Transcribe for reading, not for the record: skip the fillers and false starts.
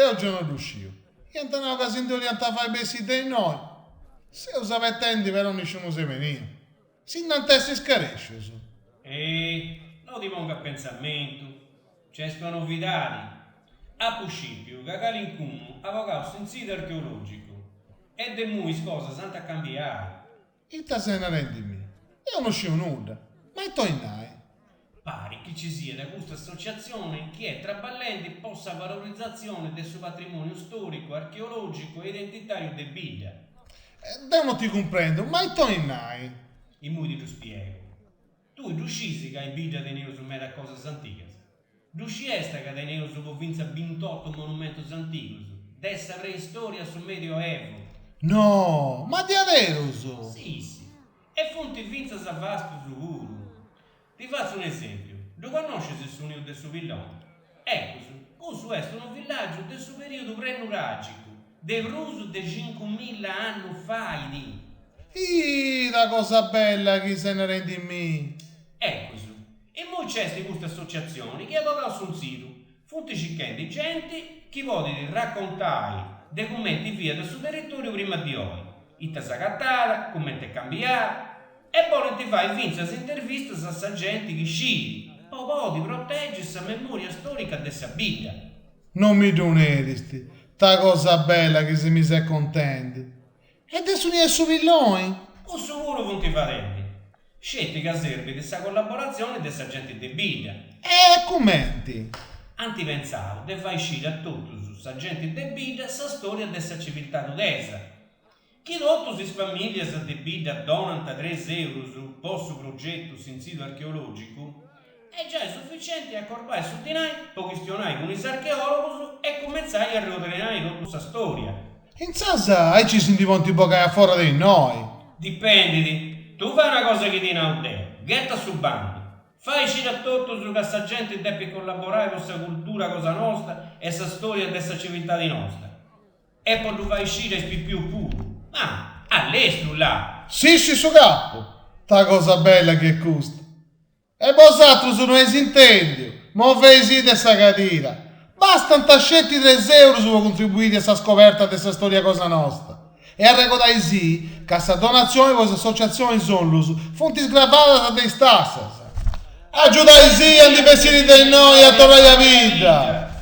oggi non riuscivo. Niente un'occasione di orientare fare i bessi dei noi. Se usava attenti però nessuno si veniva. Si non te si scaresce. Non ti ponga a pensamento. C'è sta novità. A principio, che Calincuno aveva un sito archeologico e de mui cose santa cambiare. E te se ne rendi me. Io non scio nulla. Ma è tornai. Pare che ci sia da questa associazione che è traballante possa valorizzazione del suo patrimonio storico, archeologico e identitario de Biglia. Da non ti comprendo, ma è tornai. I mudi lo spiego. Tu riuscisi che hai Biglia dei neo su me da cose antiche. Riusciste che dei neo su vinza 28 monumenti antichi. Dessa preistoria sul Medioevo. No, ma di adesso. Sì. E fonti vinza sa vasto sicuro. Ti faccio un esempio. Lo conosci su Neo del suo villone? Ecco, questo è un villaggio del suo periodo prenuragico, del ruso di 5.000 anni fa. La cosa bella che se ne rendi me. Ecco, e poi c'è queste associazioni che avevano sul sito, fonti cicchendi gente che vogliono raccontare dei commenti via del suo territorio prima di oggi. Itta sagattata, commenti cambiare. E poi ti fai vincere interviste a gente che sceglie, poi ti protegge questa memoria storica della vita. Non mi doneristi, ta cosa bella che se mi sei contento. E adesso ne è su villone? O sicuro non ti farete. Scegli che serve questa collaborazione della gente di vita. E commenti. Anti pensare, de fai uscire a tutto su sta gente di vita sa storia della civiltà tedesca. Chi rotto si famiglia sa debita donanta 3 euro sul posto progetto sin sito archeologico è già sufficiente a accorpare su di noi, poi questionare con i archeologi e cominciare a riordinare la tua storia. In sasa, ci sentiamo un tipo che è fuori di noi. Dipenditi, tu fai una cosa che ti non te, getta sul bando, fai uscire a tutto su che sta gente deve collaborare con questa cultura cosa nostra e questa storia della civiltà di nostra. E poi tu fai uscire più puro. All'estero là. Sì, su capo. Ta cosa bella che costa. E vosaltro sono esintendio. Ma fesite sta catira. Basta tascetti 3 euro su contribuire a questa scoperta di questa storia cosa nostra. E a ricordare sì che questa donazione e questa associazione sono fonti sgravate da dei stasse. Aiutai sì a diversire dei noi a trovare la vita.